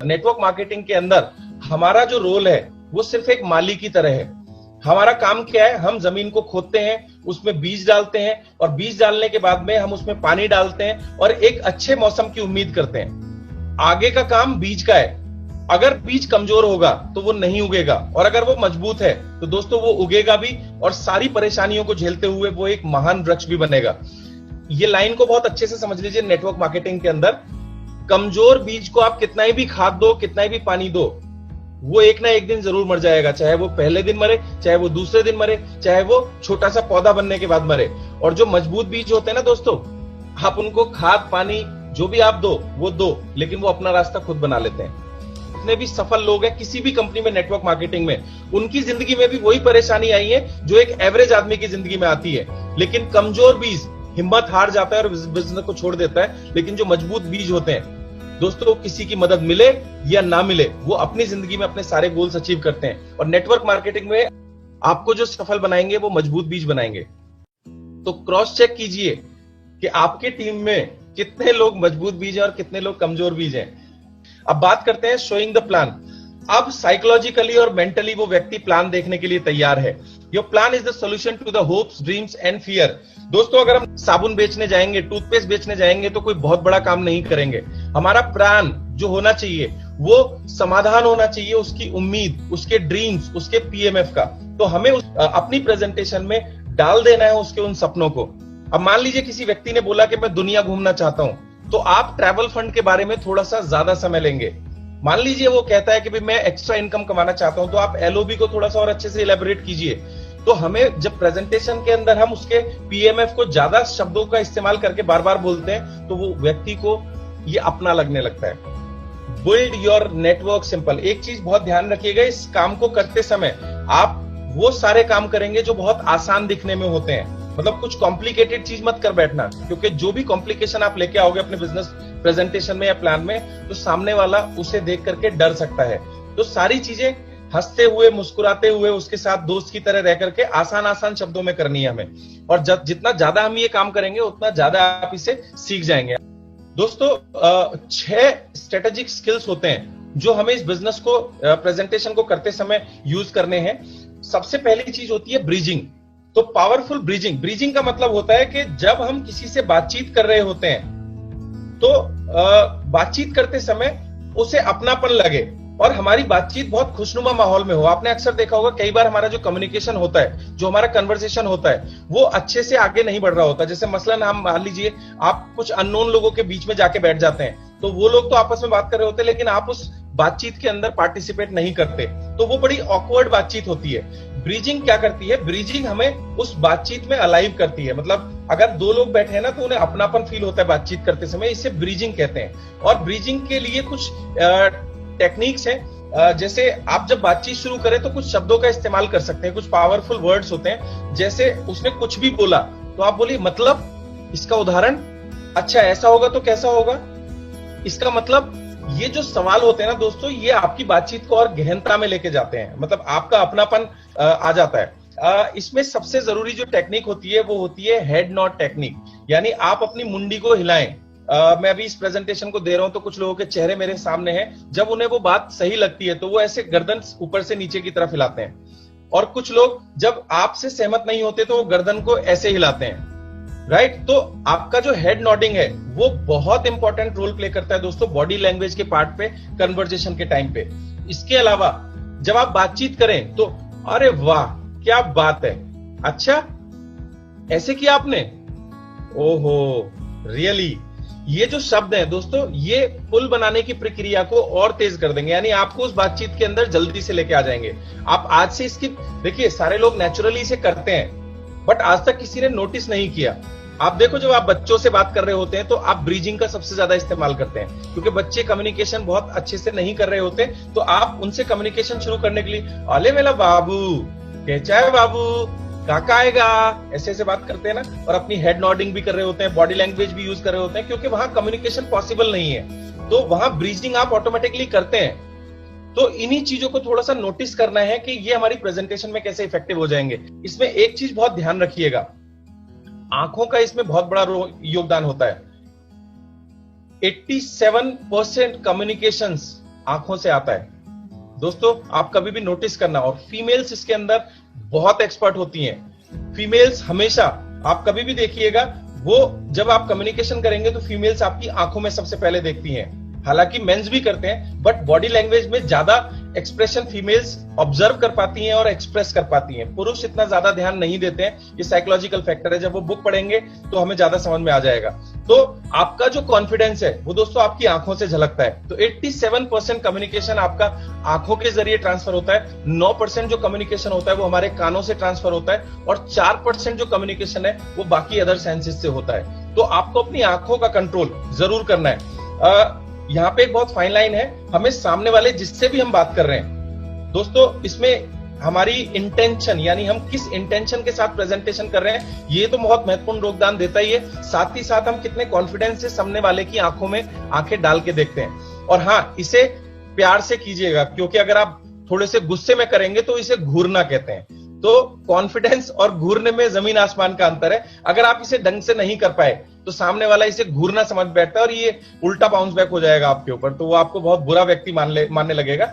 Network marketing के अंदर हमारा जो रोल है वो सिर्फ एक माली की तरह है। हमारा काम क्या है, हम जमीन को खोदते हैं, उसमें बीज डालते हैं और बीज डालने के बाद में हम उसमें पानी डालते हैं और एक अच्छे मौसम की उम्मीद करते हैं। आगे का काम बीज का है। अगर बीज कमजोर होगा तो वो नहीं उगेगा और अगर वो मजबूत है तो दोस्तों वो उगेगा भी और सारी परेशानियों को झेलते हुए वो एक महान वृक्ष भी बनेगा। ये लाइन को बहुत अच्छे से समझ लीजिए। नेटवर्क मार्केटिंग के अंदर कमजोर बीज को आप कितना ही भी खाद दो, कितना ही भी पानी दो, वो एक ना एक दिन जरूर मर जाएगा। चाहे वो पहले दिन मरे, चाहे वो दूसरे दिन मरे, चाहे वो छोटा सा पौधा बनने के बाद मरे। और जो मजबूत बीज होते हैं ना दोस्तों, आप उनको खाद पानी जो भी आप दो वो दो, लेकिन वो अपना रास्ता खुद बना लेते हैं। जितने भी सफल लोग हैं किसी भी कंपनी में नेटवर्क मार्केटिंग में, उनकी जिंदगी में भी वही परेशानी आई है जो एक एवरेज आदमी की जिंदगी में आती है। लेकिन कमजोर बीज हिम्मत हार जाता है और बिजनेस को छोड़ देता है। लेकिन जो मजबूत बीज होते हैं दोस्तों, किसी की मदद मिले या ना मिले, वो अपनी जिंदगी में अपने सारे गोल्स अचीव करते हैं। और नेटवर्क मार्केटिंग में आपको जो सफल बनाएंगे वो मजबूत बीज बनाएंगे। तो क्रॉस चेक कीजिए कि आपके टीम में कितने लोग मजबूत बीज हैं और कितने लोग कमजोर बीज हैं। अब बात करते हैं शोइंग द प्लान। अब साइकोलॉजिकली और मेंटली वो व्यक्ति प्लान देखने के लिए तैयार है। Your plan is the solution to the hopes, dreams and fear. दोस्तों, अगर हम साबुन बेचने जाएंगे, टूथपेस्ट बेचने जाएंगे तो कोई बहुत बड़ा काम नहीं करेंगे। हमारा प्लान जो होना चाहिए वो समाधान होना चाहिए उसकी उम्मीद, उसके ड्रीम्स, उसके पीएमएफ का। तो हमें अपनी प्रेजेंटेशन में डाल देना है उसके उन सपनों को। अब मान लीजिए किसी व्यक्ति ने बोला कि मैं दुनिया घूमना चाहता हूं, तो आप ट्रैवल फंड के बारे में थोड़ा सा ज्यादा समय लेंगे। मान लीजिए वो कहता है कि भाई मैं एक्स्ट्रा इनकम कमाना चाहता हूं, तो आप एलओबी को थोड़ा सा और अच्छे से इलेबोरेट कीजिए। तो हमें जब प्रेजेंटेशन के अंदर हम उसके पीएमएफ को ज्यादा शब्दों का इस्तेमाल करके बार बार बोलते हैं तो वो व्यक्ति को ये अपना लगने लगता है। Build your network simple. एक चीज बहुत ध्यान रखिएगा, इस काम को करते समय आप वो सारे काम करेंगे जो बहुत आसान दिखने में होते हैं। मतलब कुछ कॉम्प्लिकेटेड चीज मत कर बैठना, क्योंकि जो भी कॉम्प्लिकेशन आप लेके आओगे अपने बिजनेस प्रेजेंटेशन में या प्लान में, तो सामने वाला उसे देख करके डर सकता है। तो सारी चीजें हंसते हुए, मुस्कुराते हुए, उसके साथ दोस्त की तरह रह करके आसान आसान शब्दों में करनी है हमें। और जितना ज्यादा हम ये काम करेंगे उतना ज्यादा आप इसे सीख जाएंगे। दोस्तों, 6 स्ट्रेटेजिक स्किल्स होते हैं जो हमें इस बिजनेस को प्रेजेंटेशन को करते समय यूज करने हैं। सबसे पहली चीज होती है ब्रीजिंग। तो पावरफुल ब्रीजिंग। ब्रीजिंग का मतलब होता है कि जब हम किसी से बातचीत कर रहे होते हैं तो बातचीत करते समय उसे अपनापन लगे और हमारी बातचीत बहुत खुशनुमा माहौल में हो। आपने अक्सर देखा होगा कई बार हमारा जो कम्युनिकेशन होता है, जो हमारा कन्वर्सेशन होता है, वो अच्छे से आगे नहीं बढ़ रहा होता। जैसे मसलन हम मान लीजिए आप कुछ अननोन लोगों के बीच में जाके बैठ जाते हैं, तो वो लोग तो आपस में बात कर रहे होते हैं लेकिन आप उस बातचीत के अंदर पार्टिसिपेट नहीं करते, तो वो बड़ी ऑकवर्ड बातचीत होती है। ब्रीजिंग क्या करती है? ब्रीजिंग हमें उस बातचीत में अलाइव करती है। मतलब अगर 2 लोग बैठे हैं ना तो उन्हें अपनापन फील होता है बातचीत करते समय, इसे ब्रीजिंग कहते हैं। और ब्रीजिंग के लिए कुछ टेक्निक्स हैं। जैसे आप जब बातचीत शुरू करें तो कुछ शब्दों का इस्तेमाल कर सकते हैं, कुछ पावरफुल वर्ड्स होते हैं। जैसे उसने कुछ भी बोला तो आप बोलिए मतलब, इसका उदाहरण, अच्छा ऐसा होगा तो कैसा होगा, इसका मतलब। ये जो सवाल होते हैं ना दोस्तों, ये आपकी बातचीत को और गहनता में लेके जाते हैं। मतलब आपका अपनापन आ जाता है। इसमें सबसे जरूरी जो टेक्निक होती है वो होती है हेड नॉड टेक्निक, यानी आप अपनी मुंडी को हिलाएं। मैं अभी इस प्रेजेंटेशन को दे रहा हूं तो कुछ लोगों के चेहरे मेरे सामने हैं। जब उन्हें वो बात सही लगती है तो वो ऐसे गर्दन ऊपर से नीचे की तरफ हिलाते हैं, और कुछ लोग जब आपसे सहमत नहीं होते तो वो गर्दन को ऐसे हिलाते हैं। राइट? तो आपका जो हेड नॉडिंग है वो बहुत इंपॉर्टेंट रोल प्ले करता है दोस्तों बॉडी लैंग्वेज के पार्ट पे, कन्वर्जेशन के टाइम पे। इसके अलावा जब आप बातचीत करें तो अरे वाह क्या बात है, अच्छा ऐसे किया आपने, ओहो रियली, ये जो शब्द है दोस्तों, ये पुल बनाने की प्रक्रिया को और तेज कर देंगे। यानी आपको उस बातचीत के अंदर जल्दी से लेके आ जाएंगे। आप आज से इसकी, देखिए सारे लोग नेचुरली इसे करते हैं बट आज तक किसी ने नोटिस नहीं किया। आप देखो जब आप बच्चों से बात कर रहे होते हैं तो आप ब्रीजिंग का सबसे ज्यादा इस्तेमाल करते हैं, क्योंकि बच्चे कम्युनिकेशन बहुत अच्छे से नहीं कर रहे होते। तो आप उनसे कम्युनिकेशन शुरू करने के लिए अले मेला बाबू, कैसा है बाबू, काका आएगा, ऐसे ऐसे बात करते हैं ना। और अपनी हेड नॉडिंग भी कर रहे होते हैं, बॉडी लैंग्वेज भी यूज कर रहे होते हैं, क्योंकि वहां कम्युनिकेशन पॉसिबल नहीं है। तो वहां ब्रीजिंग आप ऑटोमेटिकली करते हैं। तो इन्हीं चीजों को थोड़ा सा नोटिस करना है कि ये हमारी प्रेजेंटेशन में कैसे इफेक्टिव हो जाएंगे। इसमें एक चीज बहुत ध्यान रखिएगा, आंखों का इसमें बहुत बड़ा योगदान होता है। 87% कम्युनिकेशंस आंखों से आता है। दोस्तों आप कभी भी नोटिस करना, और फीमेल्स इसके अंदर बहुत एक्सपर्ट होती हैं। फीमेल्स हमेशा, आप कभी भी देखिएगा, वो जब आप कम्युनिकेशन करेंगे तो फीमेल्स आपकी आंखों में सबसे पहले देखती हैं। हालांकि मेंस भी करते हैं, बट बॉडी लैंग्वेज में ज्यादा एक्सप्रेशन फीमेल्स ऑब्जर्व कर पाती हैं और एक्सप्रेस कर पाती हैं। पुरुष इतना ज्यादा ध्यान नहीं देते हैं, ये साइकोलॉजिकल फैक्टर है। जब वो बुक पढ़ेंगे तो हमें ज्यादा समझ में आ जाएगा। तो आपका जो कॉन्फिडेंस है वो दोस्तों आपकी आंखों से झलकता है। तो 87% कम्युनिकेशन आपका आंखों के जरिए ट्रांसफर होता है, 9% जो कम्युनिकेशन होता है वो हमारे कानों से ट्रांसफर होता है, और 4% जो कम्युनिकेशन है वो बाकी अदर सेंसेस से होता है। तो आपको अपनी आंखों का कंट्रोल जरूर करना है। यहाँ पे एक बहुत फाइन लाइन है, हमें सामने वाले जिससे भी हम बात कर रहे हैं दोस्तों, इसमें हमारी इंटेंशन, यानी हम किस इंटेंशन के साथ प्रेजेंटेशन कर रहे हैं, ये तो बहुत महत्वपूर्ण योगदान देता ही है। साथ ही साथ हम कितने कॉन्फिडेंस से सामने वाले की आंखों में आंखें डाल के देखते हैं। और हाँ, इसे प्यार से कीजिएगा, क्योंकि अगर आप थोड़े से गुस्से में करेंगे तो इसे घूरना कहते हैं। तो कॉन्फिडेंस और घूरने में जमीन आसमान का अंतर है। अगर आप इसे ढंग से नहीं कर पाए तो सामने वाला इसे घूरना समझ बैठता है और ये उल्टा बाउंस बैक हो जाएगा आपके ऊपर, तो वो आपको बहुत बुरा व्यक्ति मानने लगेगा।